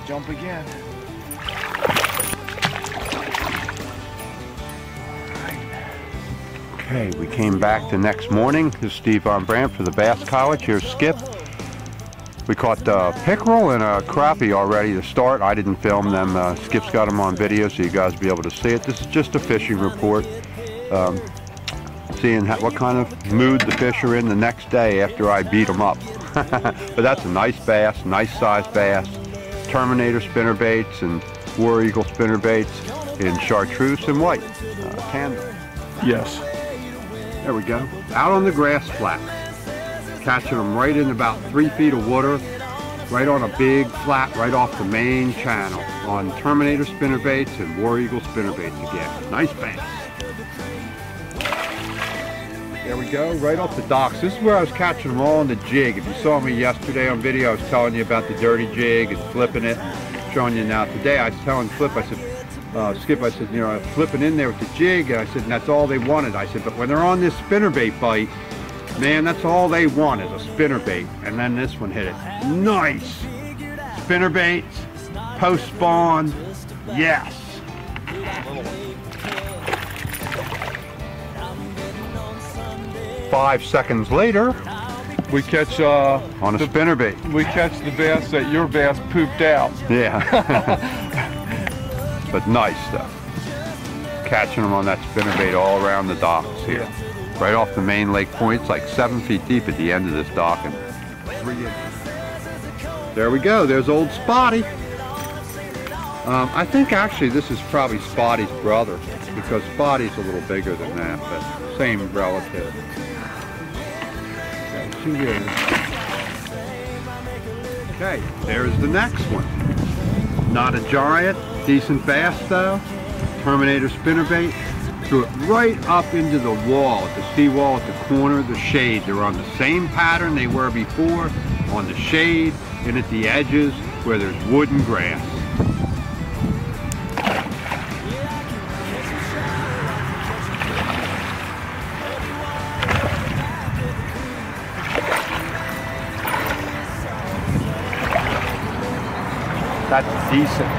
jump again. Okay, we came back the next morning. This is Steve Von Brandt for the Bass College. Here's Skip. We caught pickerel and a crappie already to start. I didn't film them. Skip's got them on video so you guys will be able to see it. This is just a fishing report. Seeing what kind of mood the fish are in the next day after I beat them up. But that's a nice bass, nice sized bass. Terminator spinnerbaits and War Eagle spinnerbaits in chartreuse and white. Tandem. Yes. There we go. Out on the grass flat. Catching them right in about 3 feet of water. Right on a big flat right off the main channel on Terminator spinnerbaits and War Eagle spinnerbaits again. Nice bass. There we go, right off the docks. This is where I was catching them all on the jig. If you saw me yesterday on video, I was telling you about the dirty jig and flipping it, showing you now. Today I was telling Flip, I said, Skip, I said, you know, I was flipping in there with the jig, and I said, and that's all they wanted. I said, but when they're on this spinnerbait bite, man, that's all they want is a spinnerbait. And then this one hit it. Nice! Spinnerbaits, post-spawn, yes! 5 seconds later, We catch on a spinnerbait. We catch the bass that your bass pooped out. Yeah. But nice stuff. Catching them on that spinnerbait all around the docks here. Yeah. Right off the main lake point. It's like 7 feet deep at the end of this dock and 3 inches. There we go. There's old Spotty. I think actually this is probably Spotty's brother because Spotty's a little bigger than that, but same relative. Okay, there's the next one. Not a giant, decent bass though. Terminator spinnerbait. Threw it right up into the wall, at the seawall at the corner of the shade. They're on the same pattern they were before, on the shade and at the edges where there's wood and grass. That's decent.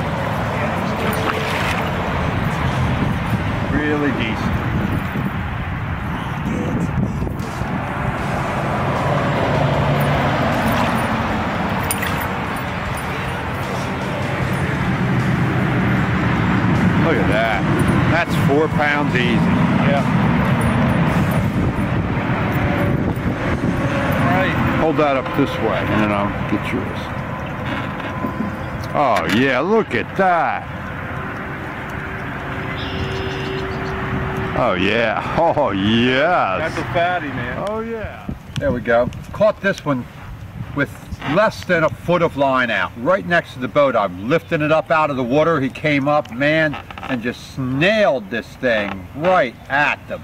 Really decent. Look at that. That's 4 pounds easy. Yeah. All right. Hold that up this way and then I'll get yours. Oh yeah, look at that. Oh yeah, oh yes. That's a fatty, man. Oh yeah. There we go. Caught this one with less than a foot of line out, right next to the boat. I'm lifting it up out of the water. He came up, man, and just nailed this thing right at the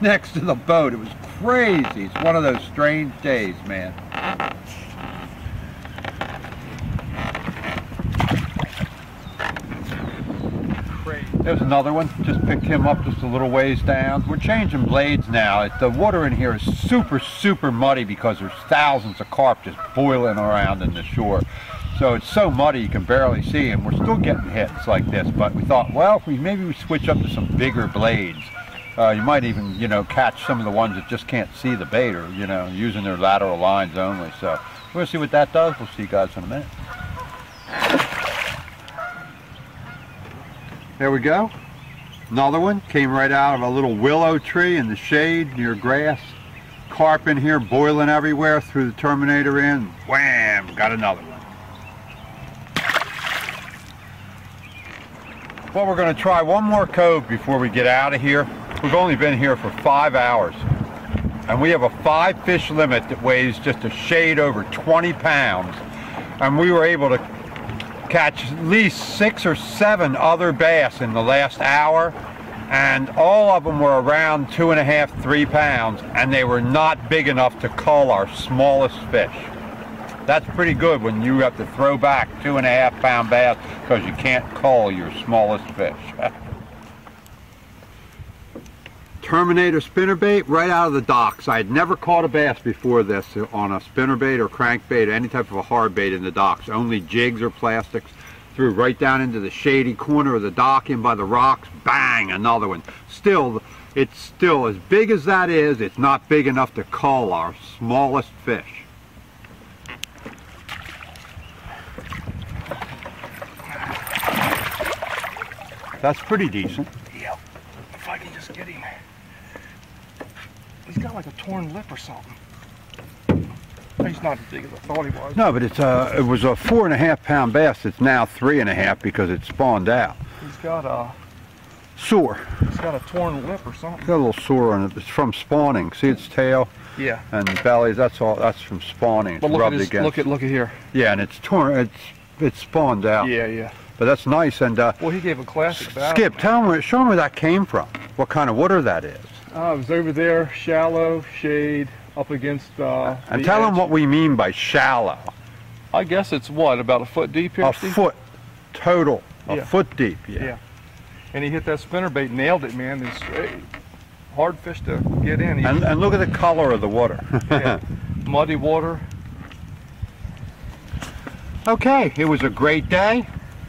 next to the boat. It was crazy. It's one of those strange days, man. There's another one, just picked him up just a little ways down. We're changing blades now. The water in here is super, super muddy because there's thousands of carp just boiling around in the shore. So it's so muddy you can barely see them. We're still getting hits like this, but we thought, well, maybe we switch up to some bigger blades. You might even, you know, catch some of the ones that just can't see the bait or, you know, using their lateral lines only. So we'll see what that does. We'll see you guys in a minute. There we go. Another one came right out of a little willow tree in the shade near grass. Carp in here boiling everywhere, threw the Terminator in. Wham! Got another one. Well, we're going to try one more cove before we get out of here. We've only been here for 5 hours. And we have a 5 fish limit that weighs just a shade over 20 pounds. And we were able to catch at least 6 or 7 other bass in the last hour, and all of them were around 2.5, 3 pounds, and they were not big enough to cull our smallest fish. That's pretty good when you have to throw back 2.5 pound bass because you can't cull your smallest fish. Terminator spinnerbait right out of the docks. I had never caught a bass before this on a spinnerbait or crankbait or any type of a hard bait in the docks. Only jigs or plastics. Threw right down into the shady corner of the dock in by the rocks. Bang, another one. Still, it's still as big as that is, it's not big enough to cull our smallest fish. That's pretty decent. Yep. If I can just get him. He's got like a torn lip or something. He's not as big as I thought he was. No, but it was a 4.5 pound bass. It's now 3.5 because it spawned out. He's got a sore. He's got a torn lip or something. Got a little sore on it. It's from spawning. See its tail? Yeah. And belly. That's all. That's from spawning. It's but look rubbed at his, against. look at here. Yeah, and it's torn. It's spawned out. Yeah, yeah. But that's nice. And well, he gave a classic battle. Skip, man. show him where that came from. What kind of water that is. It was over there, shallow, shade, up against and tell him what we mean by shallow. I guess it's what, about a foot deep here, A Steve? foot total. A Yeah. foot deep, yeah. Yeah. And he hit that spinnerbait, nailed it, man. It's hard fish to get in. And look at the color of the water. Yeah. Muddy water. Okay, it was a great day.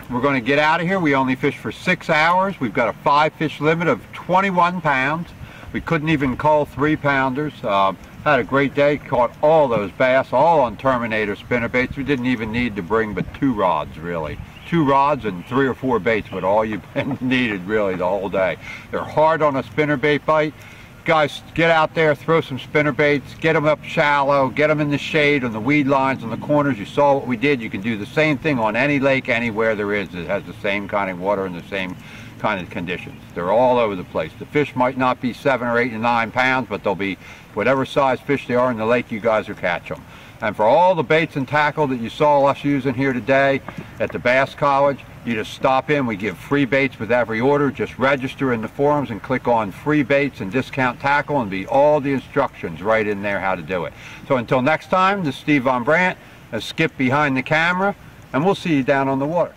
We're going to get out of here. We only fished for 6 hours. We've got a 5 fish limit of 21 pounds. We couldn't even cull 3-pounders. Had a great day, caught all those bass, all on Terminator spinnerbaits. We didn't even need to bring but 2 rods, really. 2 rods and 3 or 4 baits, but all you needed, really, the whole day. They're hard on a spinnerbait bite. Guys, get out there, throw some spinnerbaits, get them up shallow, get them in the shade, on the weed lines, on the corners. You saw what we did. You can do the same thing on any lake, anywhere there is that has the same kind of water and the same kind of conditions. They're all over the place. The fish might not be 7 or 8 and 9 pounds, but they'll be whatever size fish they are in the lake, you guys will catch them. And for all the baits and tackle that you saw us using here today at the Bass College, you just stop in. We give free baits with every order. Just register in the forums and click on free baits and discount tackle and be all the instructions right in there how to do it. So until next time, this is Steve Von Brandt, a Skip behind the camera, and we'll see you down on the water.